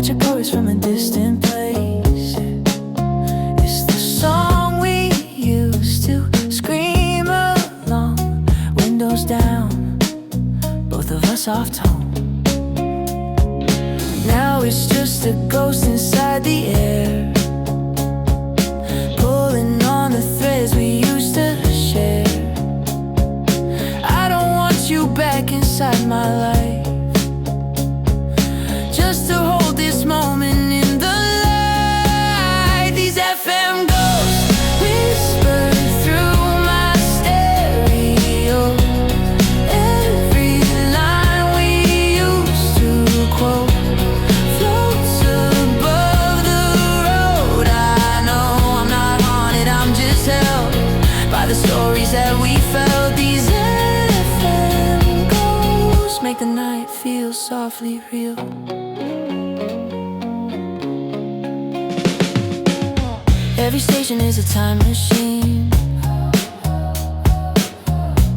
catch a chorus from a distant place. It's the song we used to scream along, windows down, both of us off tone. Now it's just a ghost inside the air, pulling on the threads we used to share. I don't want you back inside my life, just to hold this moment in the light. These FM ghosts whisper through my stereo, every line we used to quote floats above the road. I know I'm not haunted, I'm just held by the stories that we felt. These FM ghosts make the night feel softly real. Every station is a time machine,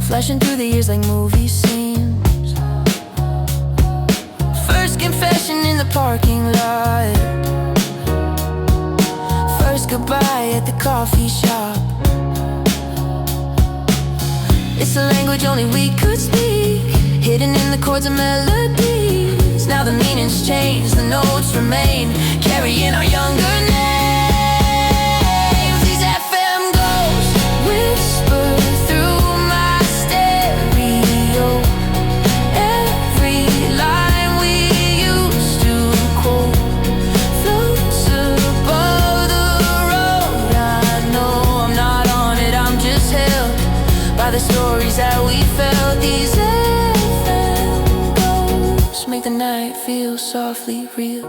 flashing through the years like movie scenes. First confession in the parking lot, first goodbye at the coffee shop. It's a language only we could speak, hidden in the chords of melodies. Now the meaning's changed, the notes remain, carrying our younger names. These FM ghosts whisper through my stereo, every line we used to quote floats above the road. I know I'm not on it, I'm just held by the stories that we felt. These FM ghosts make the night feel softly real.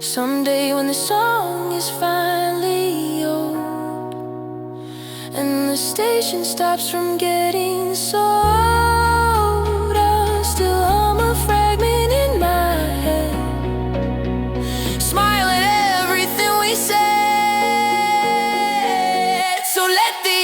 Someday when the song is finally old, and the station stops from getting so old, I'll still hum a fragment in my head, smile at everything we said. So let the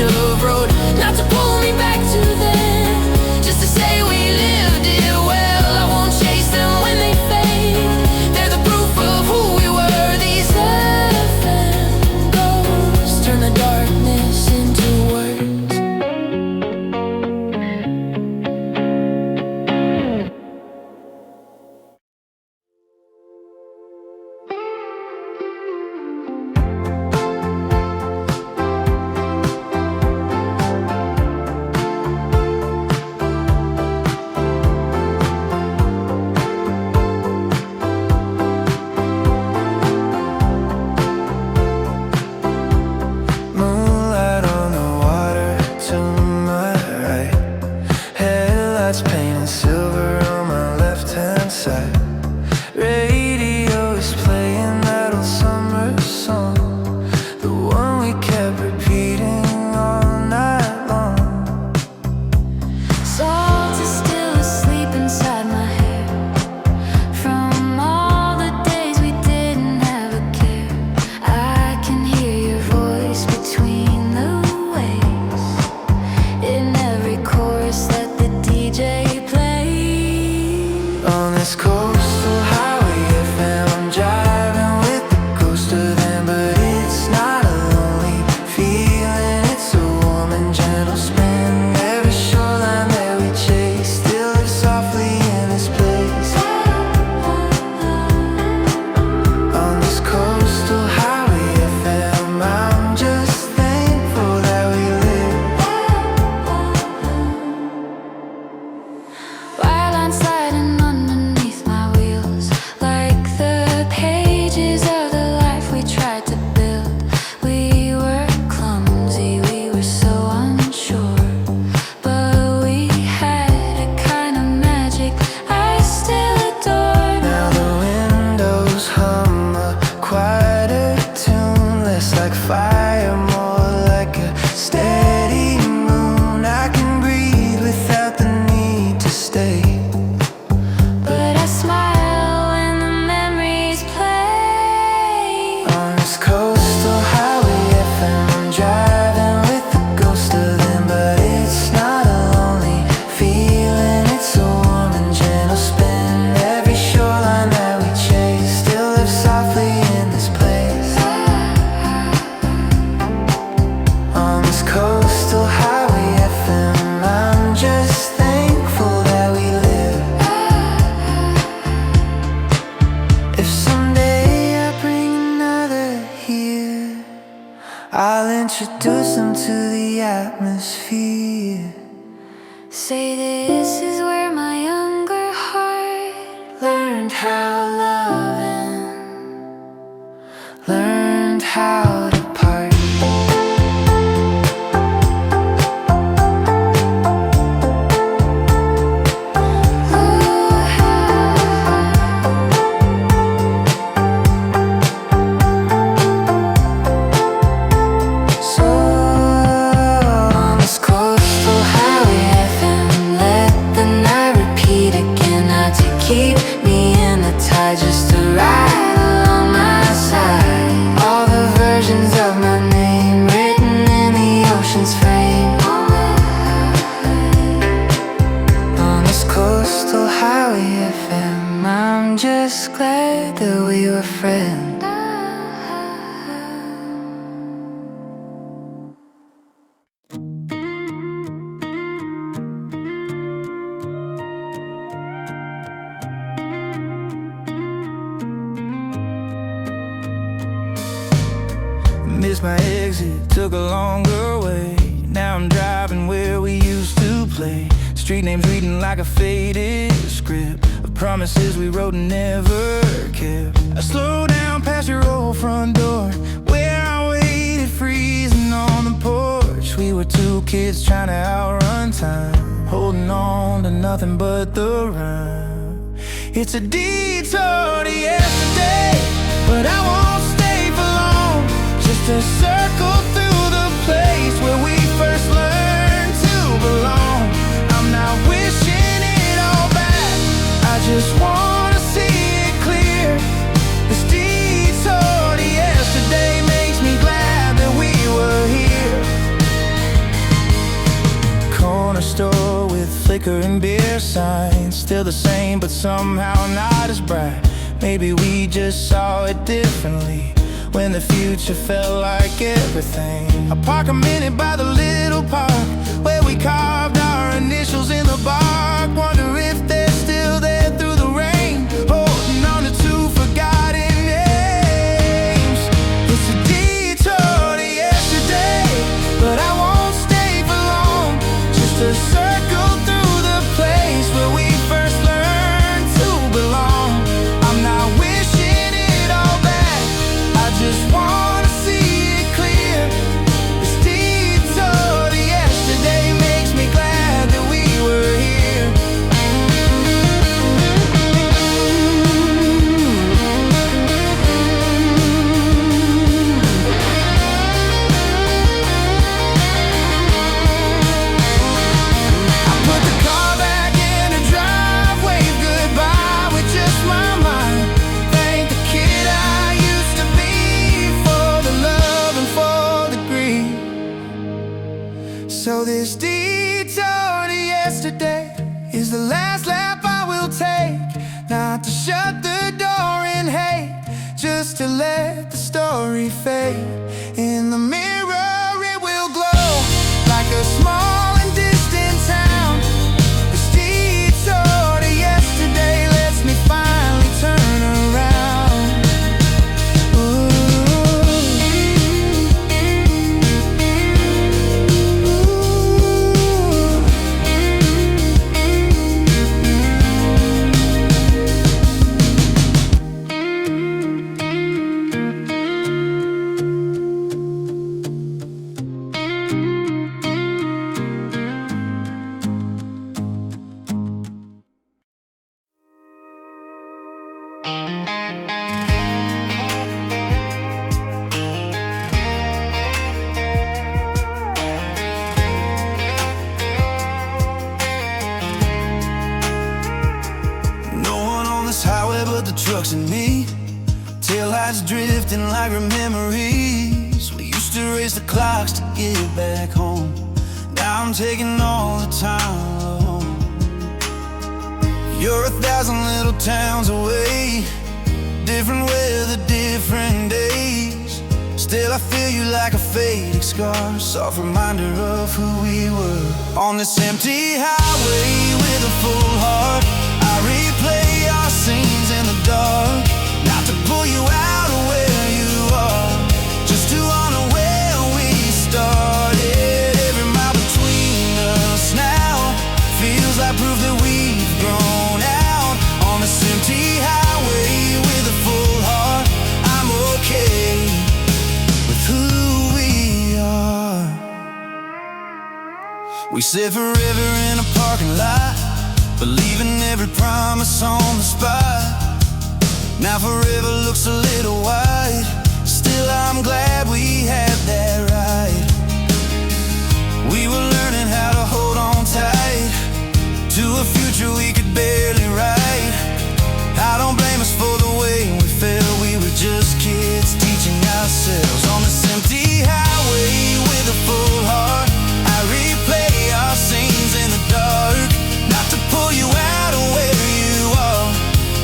of road, not to pull me back to then, just to say we lived it well. I won't chase them when they fade, they're the proof of who we were. These FM ghosts turn the darkness into words. Painted silver on my left-hand side. Radio is playing that old summer song, the one we kept repeating all night long. Salt is still asleep inside my hair, from all the days we didn't have a care. I can hear your voice between the waves, in every chorus that the DJ plays. On this coastal highway FM, I'm driving with the ghost of them, but it's not a lonely feeling, it's a warm and gentle spin. Every shoreline that we chase still lives softly in this place. On this coastal highway FM, I'm just thankful that we live. Wildline sliding underneath my wheels, like the pages of the life we tried to build. We were clumsy, we were so unsure, but we had a kind of magic I still adore. Now the windows hum a quieter tune, less like fire, more like a steady moon. I can breathe without the need to stay. But I smile when the memories play. On this coastal highway FM, I'm driving with the ghost of them, but it's not a lonely feeling, it's This is where my younger heart Learned how loving, learned how to part. So on this coastal highway FM, let the night repeat again. Not to keep me in the tide, just to ride along my side. All the versions of my name written in the ocean's frame. On this coastal highway FM, I'm just glad that we were friends. Missed my exit, took a longer way. Now I'm driving where we used to play. Street names reading like a faded script of promises we wrote and never kept. I slowed down past your old front door, where I waited freezing on the porch. We were two kids trying to outrun time, holding on to nothing but the rhyme. It's a detour to yesterday, but I won't stay for long. Just a circle through the place where we first learned to belong. I'm not wishing it all back, I just wanna see it clear. This detour to yesterday makes me glad that we were here. Corner store with flickering beer signs, still the same but somehow not as bright. Maybe we just saw it differently when the future felt like everything. I park a minute by the little park where we carved our initials in the bark. Wonder if they're still there through the rain, holding on to two forgotten names. It's a detour to yesterday, but I won't stay for long. Just a circle through the place where we first learned to belong. I'm not wishing it all back, I just wanna see it clear. This detour to yesterday makes me glad that we were here. I put the car back in the drive, wave goodbye with just my mind. Thank the kid I used to be for the love and for the grief. So this detour to yesterday is the last lap I will take. Not to shut the door in hate, just to let the story fade. In the mirror it will glow like a small and distant town. This detour to yesterday lets me finally turn around. No one on this highway but the trucks and me. Taillights drifting like memories. We used to race the clocks to get back home. Now I'm taking all the time alone. You're 1,000 little towns away, different weather, different days. Still I feel you like a faded scar, soft reminder of who we were. On this empty highway with a full heart, I replay our scenes in the dark. Not to pull you out of where you are, just to honor where we started. Every mile between us now feels like like proof that we've grown out on this empty highway with a full heart. I'm okay with who we are. We said forever in a parking lot, believing every promise on the spot. Now forever looks a little wide. Still I'm glad we had that ride. We were learning how to hold on tight to a future we could barely write. I don't blame us for the way we felt. We were just kids teaching ourselves on this empty highway with a full heart. I replay our scenes in the dark, not to pull you out of where you are,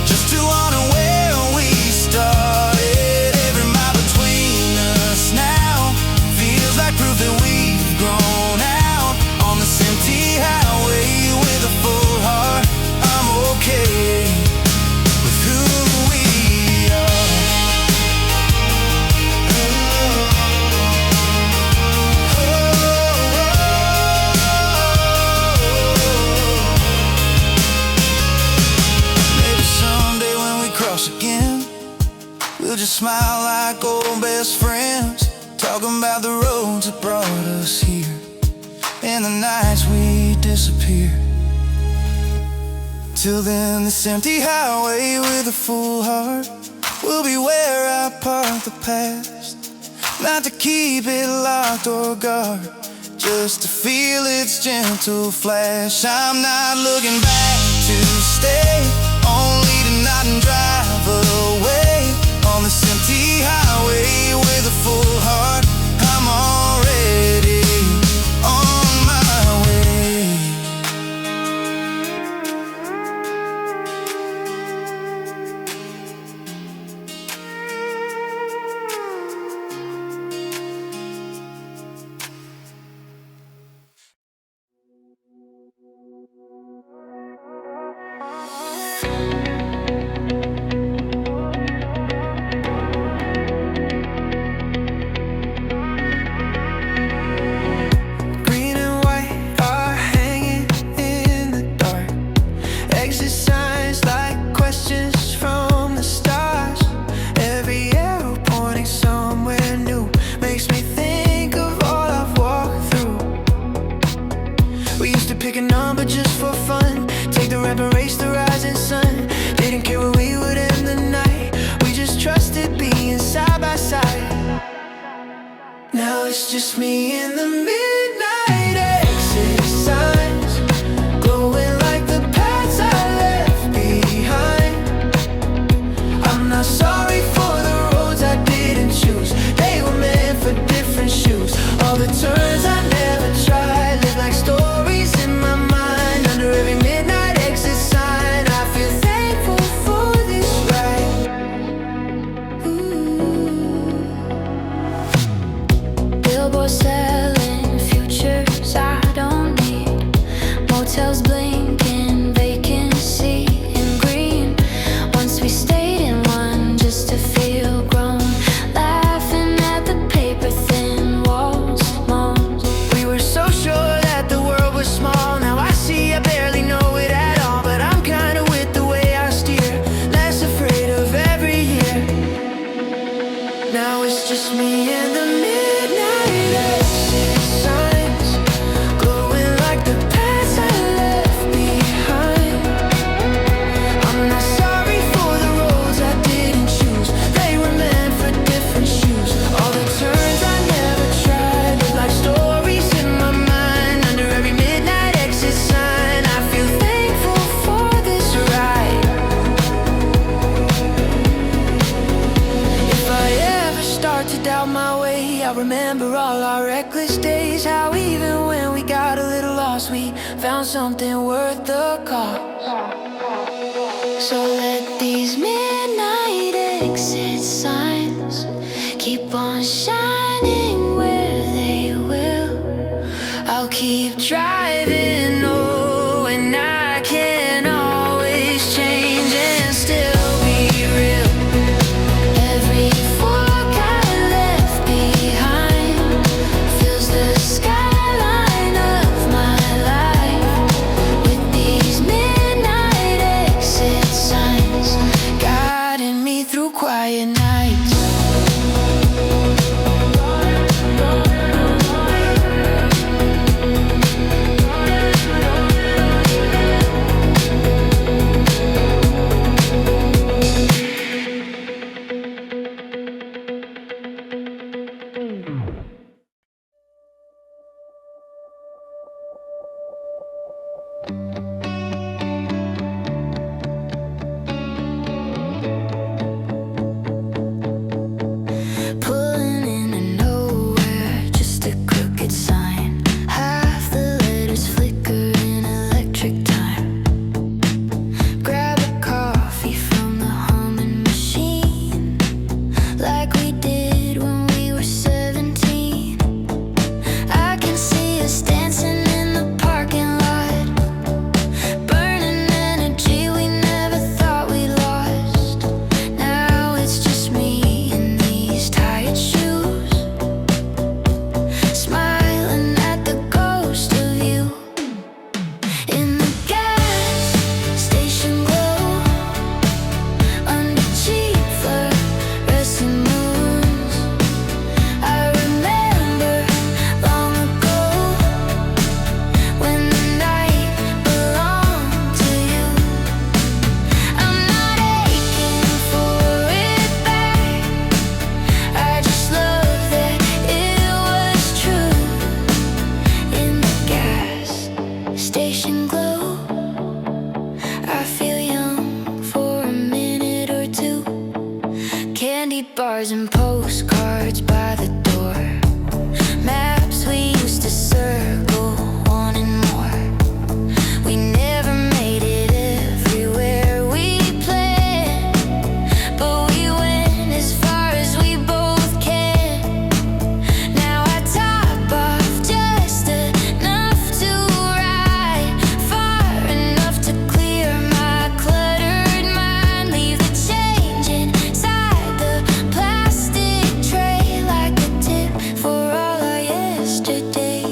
just to honor where we started. Every mile between us now feels like proof that we've grown out on this empty highway with a full heart. I'm okay with who we are. Maybe someday when we cross again, we'll just smile like old best friends, talking about the roads that brought us here and the nights we disappear. Till then, this empty highway with a full heart will be where I park the past, not to keep it locked or guard, just to feel its gentle flash. I'm not looking back to stay, only to nod and drive away on this empty highway with a full heart. I'm already on my way. Green and white are hanging in the dark, exit signs like questions from the stars. Every arrow pointing somewhere new makes me think of all I've walked through. We used to pick a number just for fun, take the ramp and race the rising sun. Didn't care where we would end the night, we just trusted being side by side. Now it's just me in the midnight exit signs, glowing like the paths I left behind. I'm not sorry for the roads I didn't choose, they were meant for different shoes. All the turns I never tried live like stories in my mind. Under every midnight exit sign, I feel thankful for this ride. Billboards selling futures I don't need, motels blinking, vacancy in green. Once we stayed in one just to feel grown, laughing at the paper thin walls moan. We were so sure that the world was small. Now I see I barely know it at all, but I'm kinda with the way I steer, less afraid of every year. Now it's just me and the midnight exit signs, glowing like the paths I left behind. I'm not sorry for the roads I didn't choose, they were meant for different shoes. All the turns I never tried live like stories in my mind. Under every midnight exit sign, I feel thankful for this ride. If I ever start to doubt my way, I'll remember all our reckless days, how even when we got a little lost, we found something worth the cost. So let these midnight exit signs keep on shining where they will. I'll keep driving, knowing I can always change and still be real. Every fork I left behind fills the skyline of my life with the bars and postcards by the door. Maps we used to circle, wanting more. We never made it everywhere we planned, but we went as far as we both can. Now I top off just enough to ride far enough to clear my cluttered mind. Leave the change inside the plastic tray like a tip for all our yesterday.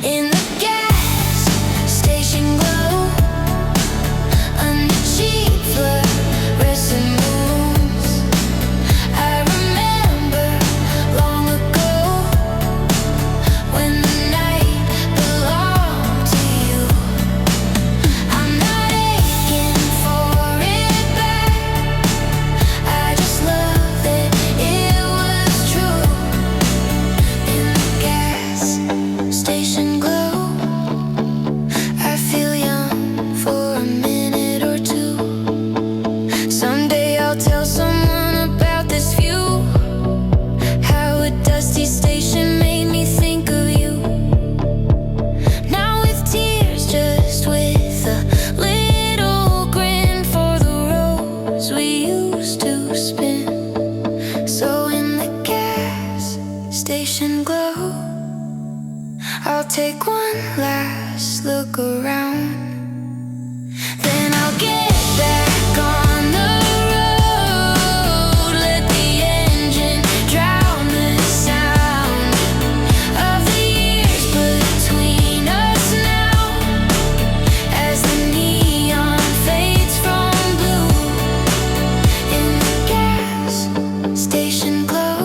In the gas station glow, under cheap fluorescent moons, I remember long ago when the night belonged to you. I'm not aching for it back, I just love that it was true. In the gas station glow, I feel young for a minute or two. Someday I'll tell someone about this view, how a dusty station made me think of you. Not with tears, just with a little grin for the roads we used to spin. So in the gas station glow, I'll take one last look around, then I'll get back on the road. Let the engine drown the sound of the years between us now, as the neon fades from blue. In the gas station glow,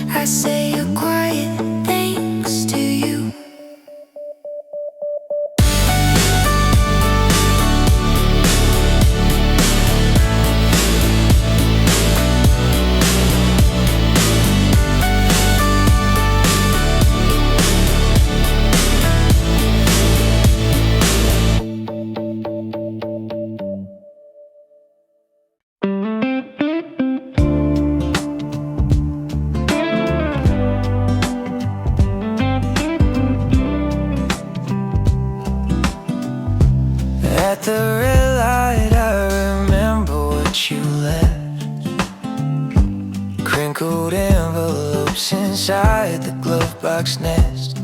I say a quiet thanks to you. At the red light, I remember what you left. Crinkled envelopes inside the glove box nest.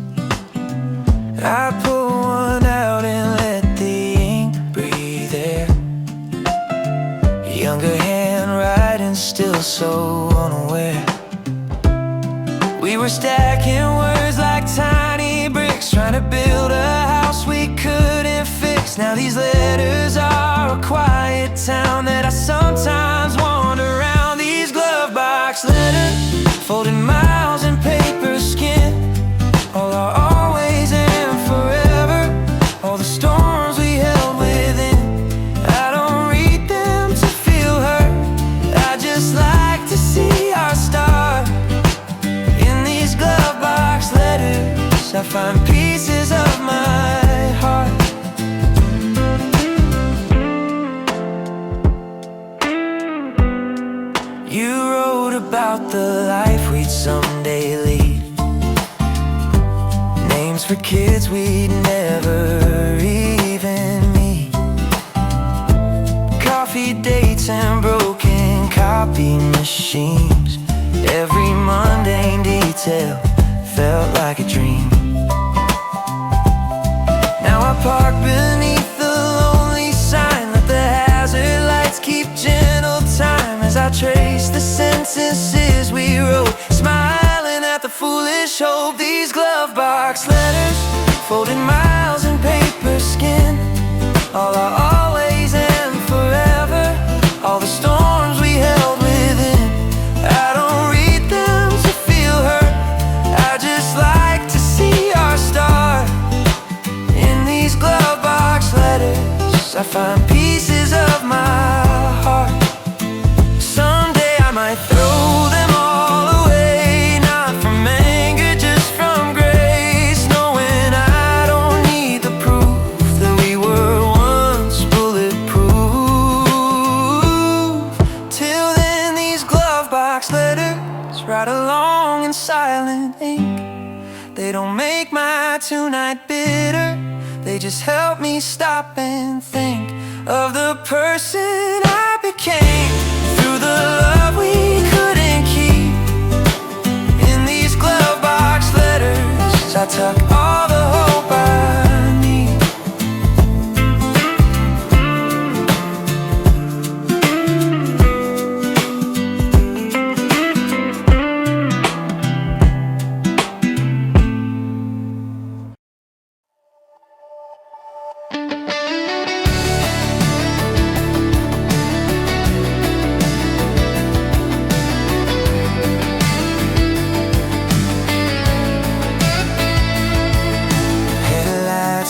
I pull one out and let the ink breathe air. Younger handwriting, still so unaware. We were stacking words like tiny bricks, trying to build a house we couldn't fix. Now these letters are a quiet town that I sometimes wander around. These glove box letters, folded miles in paper skin, all our always and forever, all the storms we held within. I don't read them to feel hurt, I just like to see our start. In these glove box letters, I find pieces of my heart. You wrote about the life we'd someday lead, names for kids we'd never even meet, coffee dates and broken copy machines. Every mundane detail felt like a dream. Now I park beneath the lonely sign, let the hazard lights keep gentle time as I trace the sentences we wrote, smiling at the foolish hope. These glove box letters, folded miles in paper skin, all our always and forever, all the storms we held within. I don't read them to feel hurt, I just like to see our start. In these glove box letters, I find pieces of my heart. Someday I might throw them all away, not from anger, just from grace, knowing I don't need the proof that we were once bulletproof. Till then tonight bitter. They just help me stop and think of the person I became through the love we couldn't keep. In these glove box letters, I tuck all the hope I need.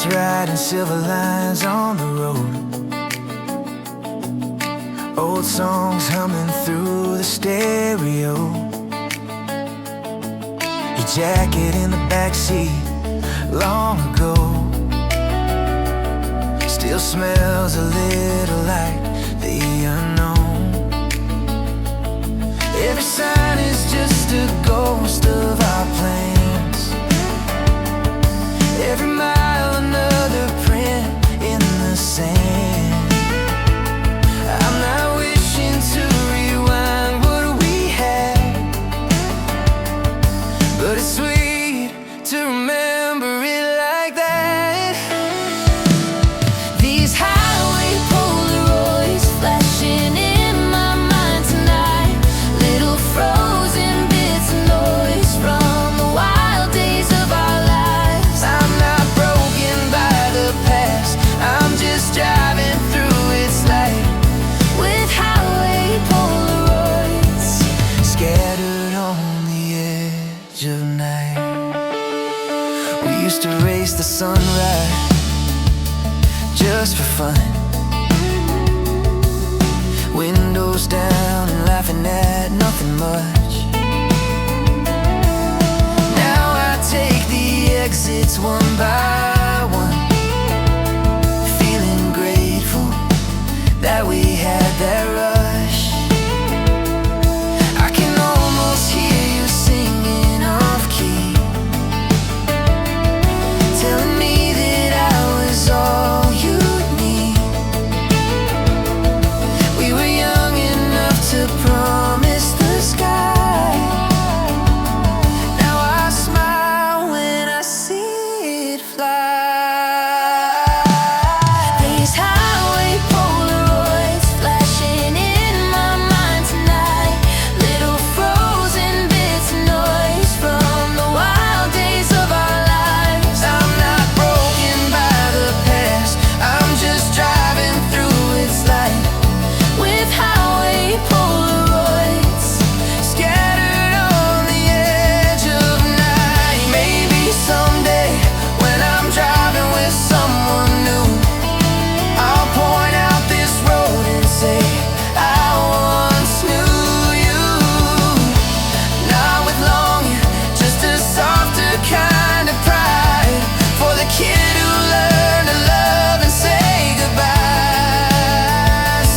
Riding silver lines on the road, old songs humming through the stereo. Your jacket in the backseat long ago still smells a little like the unknown. Every sign is just a ghost of our plans. Every mile another print in the sand. I'm not wishing to rewind what we had, but it's sweet to remember it like that. These highway Polaroids flashing in my mind tonight, little frozen bits of noise from the wild days of our lives. I'm not broken by the past, I'm just driving through its light with highway Polaroids scattered on the edge of night. We used to race the sunrise just for fun, windows down and laughing at nothing much. Now I take the exits one by one, feeling grateful that we had that rush. I can almost hear you singing off key, telling me that I was all you need. We were young enough to promise the sky. Now I smile when I see it fly. These highway Polaroids flashing in my mind tonight, little frozen bits of noise from the wild days of our lives. I'm not broken by the past, I'm just driving through its light with highway Polaroids scattered on the edge of night. Maybe someday when I'm driving with someone new, I'll point out this road and say I once knew you. Not with longing, just a softer kind of pride for the kid who learned to love and say goodbye.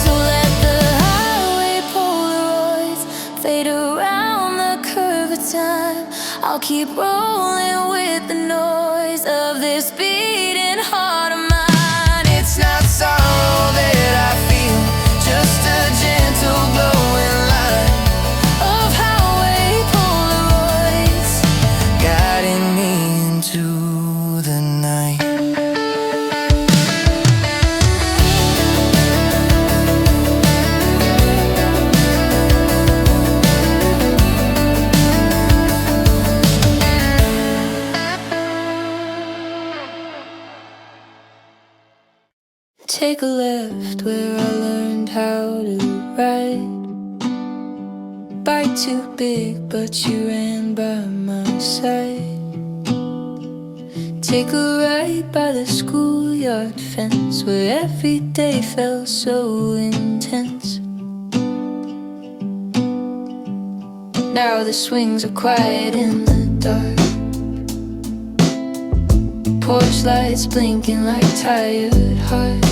So let the highway Polaroids fade around the curve of time. I'll keep rolling with the noise of this beating heart of mine. It's not sorrow that I feel, just a gentle glowing line of highway Polaroids guiding me into the night. Take a left where I learned how to ride. Bike too big, but you ran by my side. Take a right by the schoolyard fence where every day felt so intense. Now the swings are quiet in the dark, porch lights blinking like tired hearts.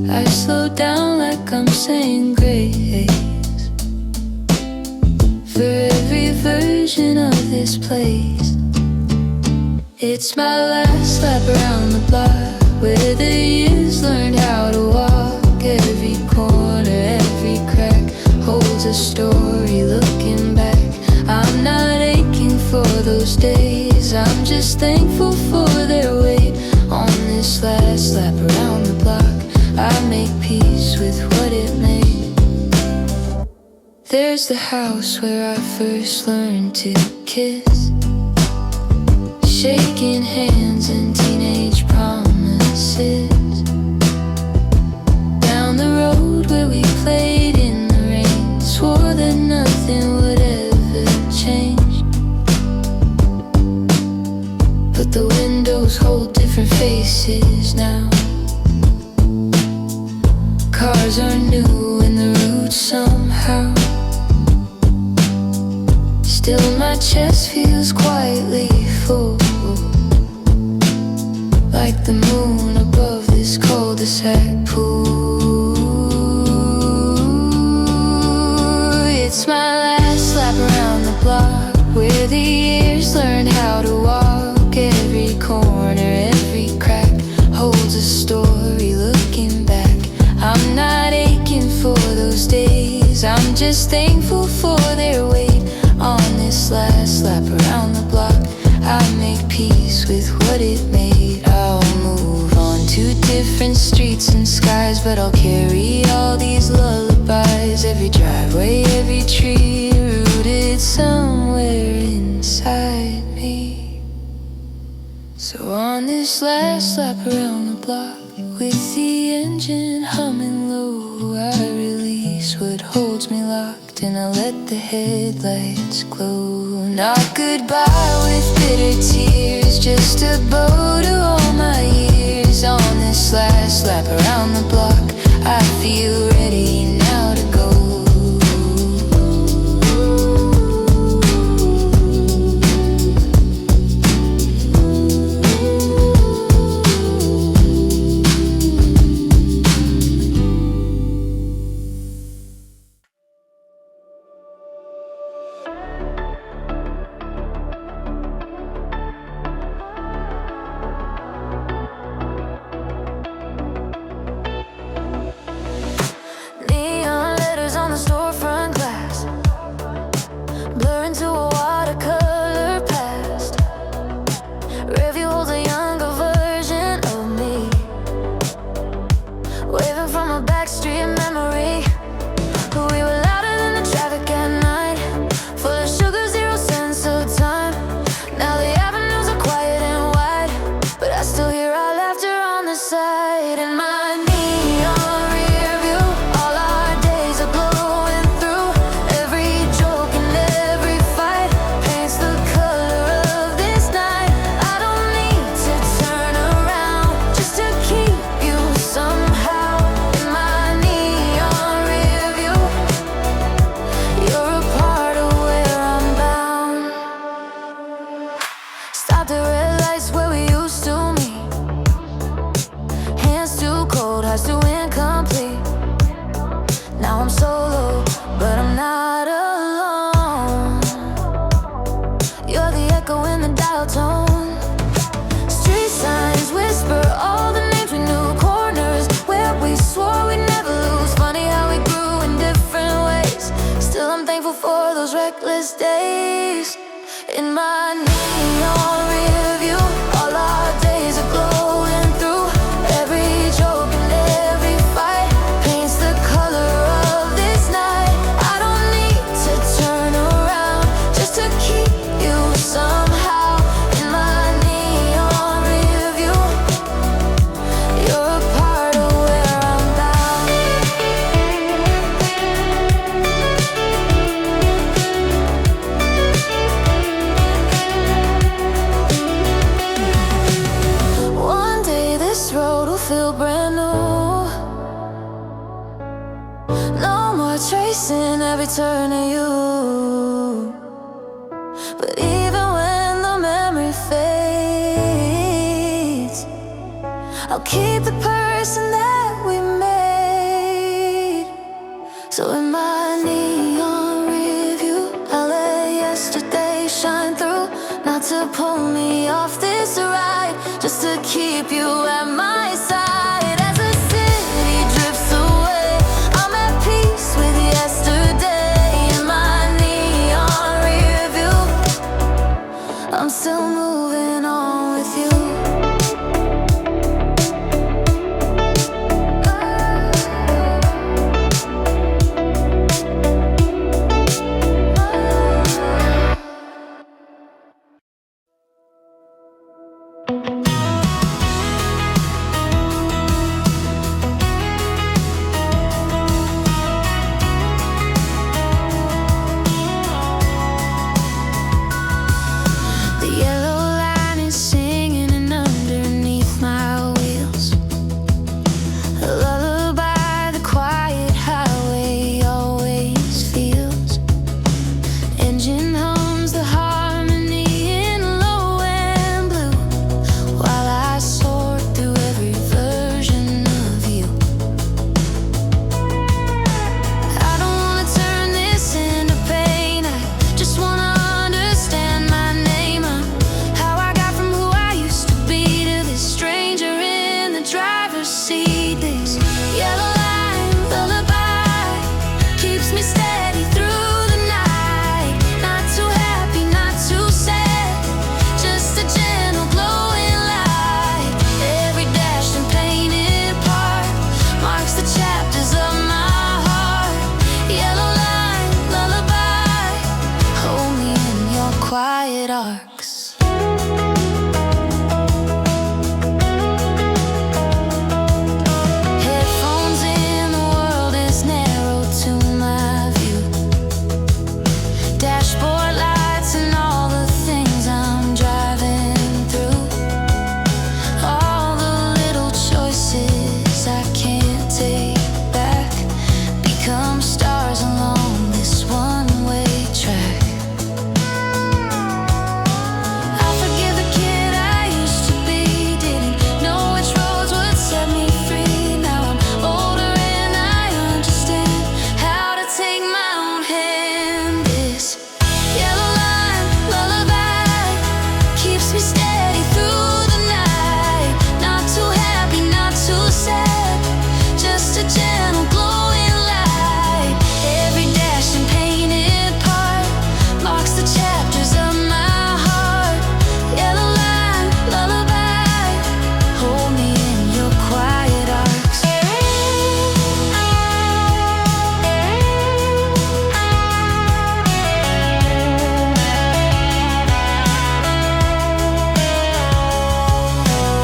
I slow down like I'm saying grace for every version of this place. It's my last lap around the block, where the years learned how to walk. Every corner, every crack holds a story looking back. I'm not aching for those days, I'm just thankful for their weight. On this last lap around the block, I make peace with what it made. There's the house where I first learned to kiss, shaking hands and teenage promises. Down the road where we played in the rain, swore that nothing would ever change. But the windows hold different faces now. Cars are new and the route somehow. Still my chest feels quietly full, like the moon above this cul-de-sac pool. It's my last lap around the block, where the years learned how to walk. Every corner, every crack holds a story looking back. I'm not aching for those days, I'm just thankful for their weight. On this last lap around the block, I make peace with what it made. I'll move on to different streets and skies, but I'll carry all these lullabies. Every driveway, every tree, rooted somewhere inside me. So on this last lap around the block, with the engine humming low, I release what holds me locked, and I let the headlights glow. Not goodbye with bitter tears, just a bow to all my years. On this last lap around the block, I feel ready now to go. Turn to you. But even when the memory fades, I'll keep the person that we made. So in my neon review, I'll let yesterday shine through, not to pull me off this you at my side as the city drifts away. I'm at peace with yesterday in my neon rear view. I'm still moving on with you. The yellow line is singing and underneath my wheels. A lullaby, the quiet highway always feels. Engine hums the harmony in low and blue, while I soar through every version of you. I don't wanna turn this into pain, I just wanna understand my name. How I got from who I used to be to this stranger in the driver's seat. This yellow line lullaby keeps me steady through the night. Not too happy, not too sad, just a gentle glowing light. Every dashed and painted part marks the chapters of my heart. Yellow line lullaby, hold me in your quiet arcs. Headphones in, the world is narrow to my view. Dashboard lights and all the things I'm driving through. All the little choices I can't take back become stars along this one-way track. I forgive the kid I used to be, didn't know which roads would set me free. Now I'm older and I understand how to take my own hand. This yellow line lullaby keeps me steady through the night. Not too happy, not too sad, just a gentle glowing light. Every dashed and painted part marks the chapters of my heart. Yellow line lullaby, hold me in your quiet arcs.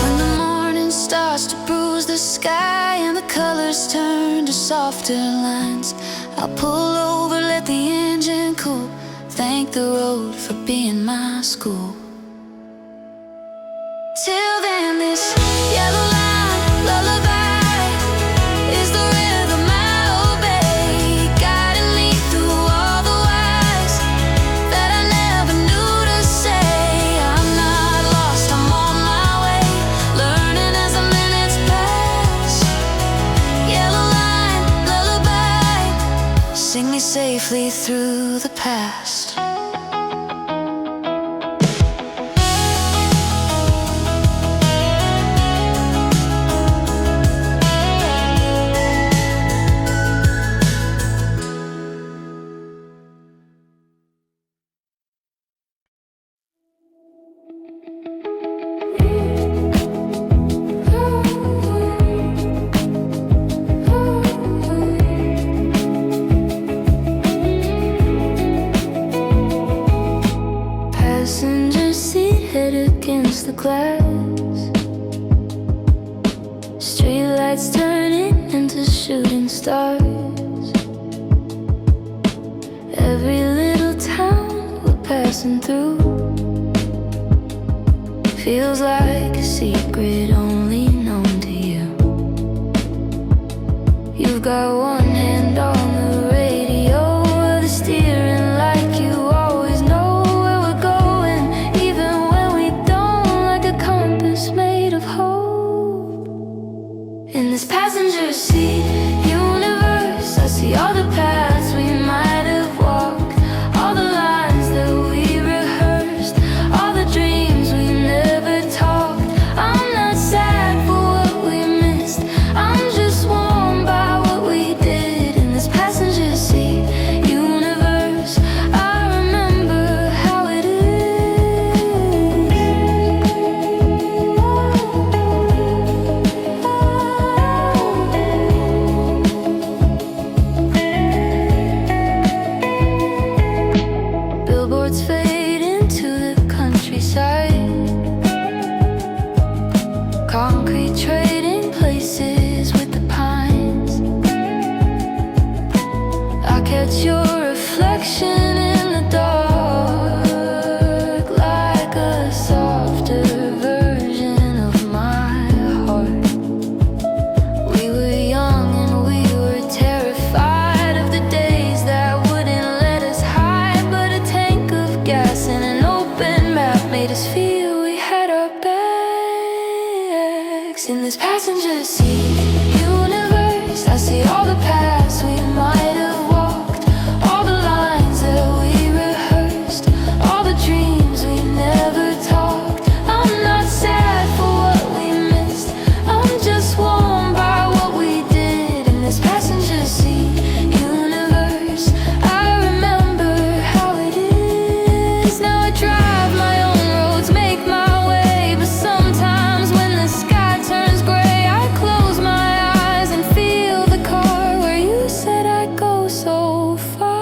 When the morning starts to bruise the sky and the colors turn to softer lines, I'll pull over, let the engine cool, thank the road for being my school. Till then, this yellow line lullaby is the rhythm I obey, guiding me through all the whys that I never knew to say. I'm not lost, I'm on my way, learning as the minutes pass. Yellow line lullaby, sing me safely through the past. Passenger seat, head against the glass. Streetlights turning into shooting stars. Every little town we're passing through feels like a secret only known to you. You've got one hand on the radio, the steering like you always know where we're going, even when we don't, like a compass made of hope. In this passenger seat universe, I see all the paths we might have walked, all the lines that we rehearsed, all the dreams we never talked. I'm not sad, Concrete trading places with the pines. I catch your reflection in the dark, like a softer version of my heart. We were young and we were terrified of the days that wouldn't let us hide. But a tank of gas and an open map made us feel we had our backs. In this passenger seat universe, I see all the paths we might have walked, all the lines that we rehearsed, all the dreams we never talked. I'm not sad for what we missed, I'm just warmed by what we did. In this passenger seat universe, I remember how it is. Now I drive my own roads, make my way, but sometimes when the sky turns gray, I close my eyes and feel the car where you said I'd go so far.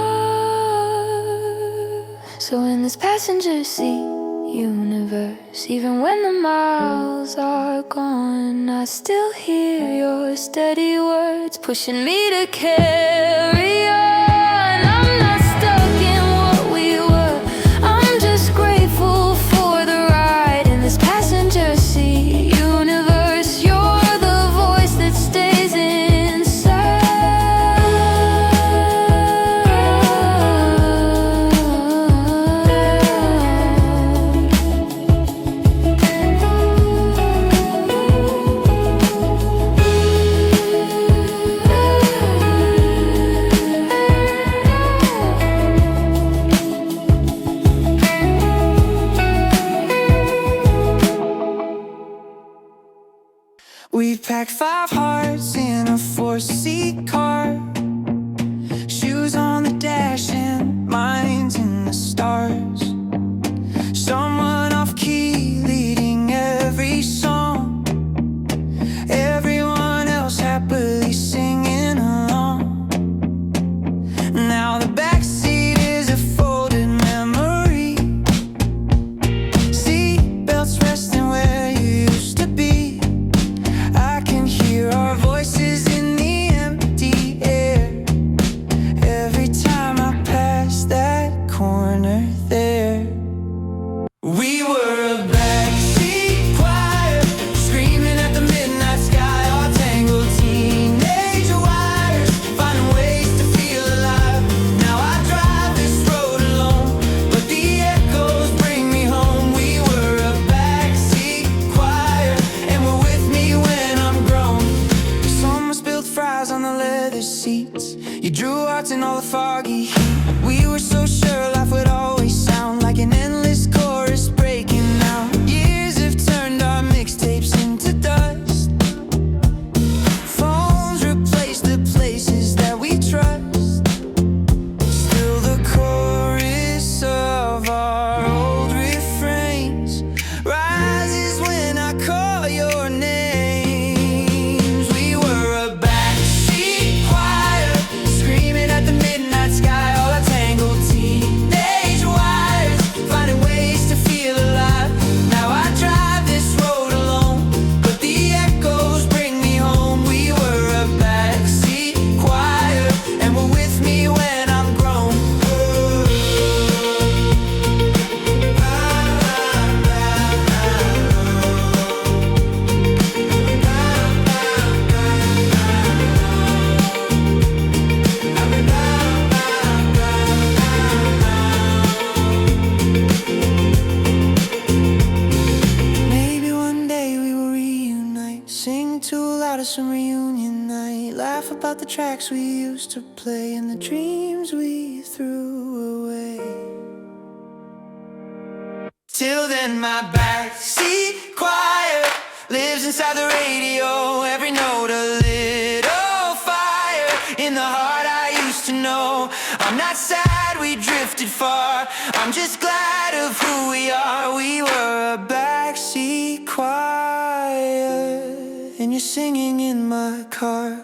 So in this passenger seat universe, even when the miles are gone, I still hear your steady words pushing me to carry on. I'm not stuck in what we were, I'm just grateful for the ride. In this passenger seat universe, you're the voice that stays We packed 5 hearts in a 4-seat car, shoes on the dash and minds in the stars. Someone off key leading every song, everyone else happily singing along. Now the backseat is a folded memory, seat belts resting where you used to be. I can hear our voices in the empty air every time I pass that corner there. We were a backseat choir, screaming at the midnight sky, our tangled teenage wires, finding ways to feel alive. Now I drive this road alone, but the echoes bring me home. We were a backseat choir, and we're with me when I'm grown. Someone spilled fries on the leather seats, you drew hearts in all the foggy heat. We were so sure life would always sound like an endless chorus breaking out. Years have turned our mixtapes into dust, phones replaced the places that we trust. Still the chorus of our old refrains rises when I call your names. We were a backseat choir, screaming at the midnight sky, all our tangled teenage wires, finding ways to feel alive. Now I drive this road alone, but the echoes bring me home. We were a backseat choir, and we're with me when I'm grown. Maybe one day we will reunite, sing too loud at some reunion night, laugh about the tracks we used to play and the dreams we threw away. Till then my backseat choir lives inside the radio, every note a little fire in the heart I used to know. I'm not sad we drifted far, I'm just glad of who we are. We were a backseat choir, and you're singing in my car.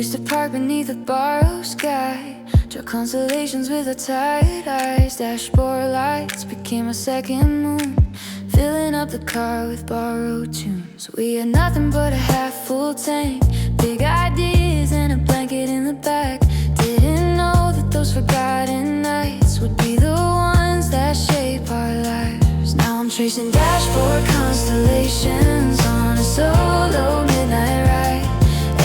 used to park beneath a borrowed sky, draw constellations with our tired eyes. Dashboard lights became a second moon, filling up the car with borrowed tunes. We had nothing but a half-full tank, big ideas and a blanket in the back. Didn't know that those forgotten nights would be the ones that shape our lives. Now I'm tracing dashboard constellations on a solo midnight ride.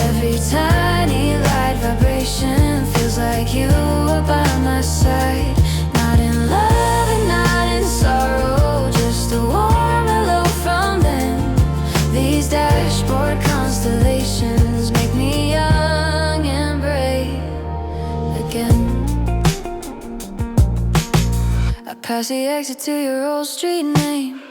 Every tiny light vibration feels like you are by my side. Not in love and not in sorrow, just a warm hello from them. These dashboard constellations make me young and brave again. I pass the exit to your old street name,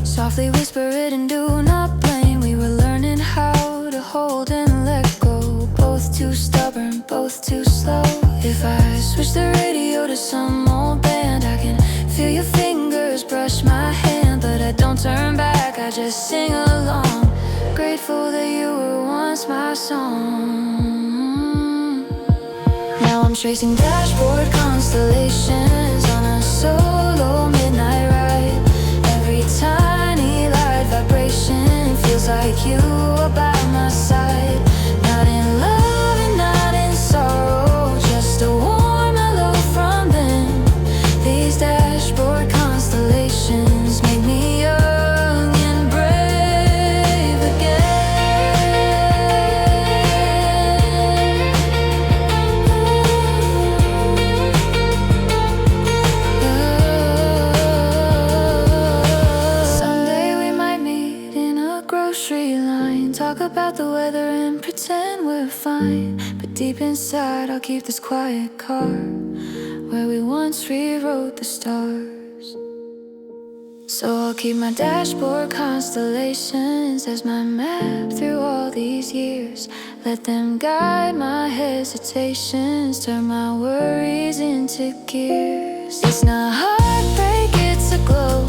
softly whisper it and do not blame. We were learning how to hold and let go, both too stubborn, both too slow. If I switch the radio to some old band, I can feel your fingers brush my hand. But I don't turn back, I just sing along, grateful that you were once my song. Now I'm tracing dashboard constellations on a solo midnight ride. Every tiny light vibration feels like you are by my side. Not in love and not in sorrow, just a warm hello from them. These dashboard constellations make me young and brave again. Someday we might meet in a grocery line, talk about the weather and pretend we're fine. But deep inside I'll keep this quiet car where we once rewrote the stars. So I'll keep my dashboard constellations as my map through all these years. Let them guide my hesitations, turn my worries into gears. It's not heartbreak, it's a glow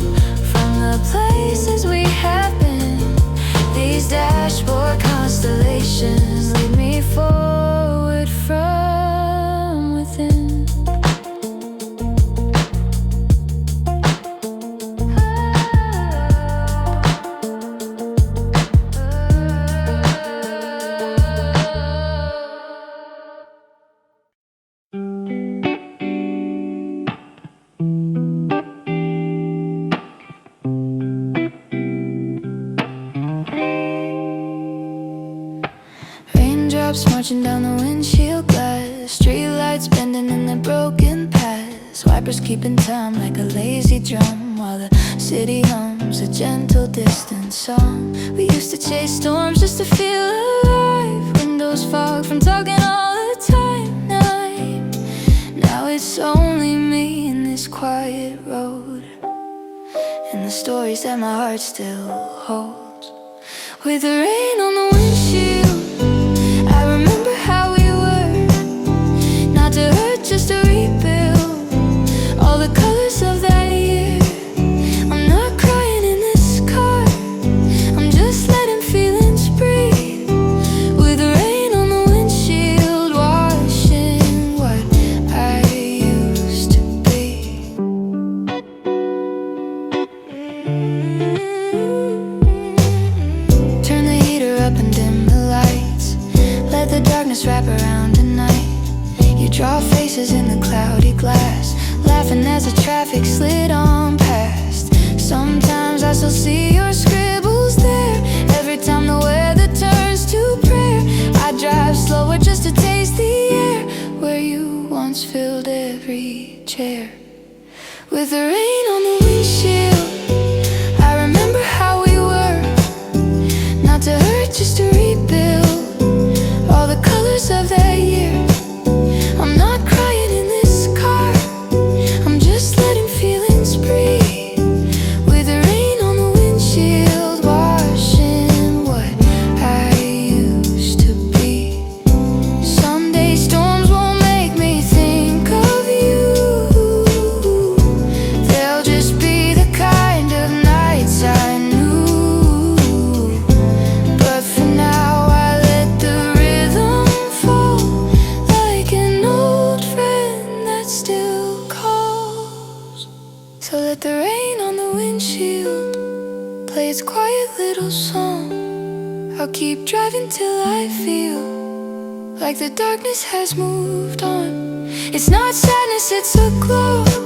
from the places we have been. These dashboard constellations lead me forward from within. Raindrops marching down the windshield glass, street lights bending in the broken paths, wipers keeping time like a lazy drum while the city hums a gentle distant song. We used to chase storms just to feel alive, windows fog from talking all the time. Now it's only me in this quiet road, and the stories that my heart still holds. With the rain on the windshield, I remember how we were, not to hurt, just to rebuild all the colors of that year. I'm not crying in this car, I'm just letting feelings breathe. With the rain on the windshield, washing what I used to be. Turn the heater up and dim the lights, let the darkness wrap around tonight. You draw faces in the cloudy glass, laughing as the traffic slid on past. Sometimes I still see your scribbles there, every time the weather turns to prayer. I drive slower just to taste the air where you once filled every chair. With the rain on the windshield, I remember how we were, not to hurt, just to rebuild all the colors of that year. I'm not crying in this car, I'm just letting feelings breathe. With the rain on the windshield, washing what I used to be. Someday storms won't make me think of you. let the rain on the windshield play its quiet little song. I'll keep driving till I feel like the darkness has moved on. It's not sadness, it's a glow.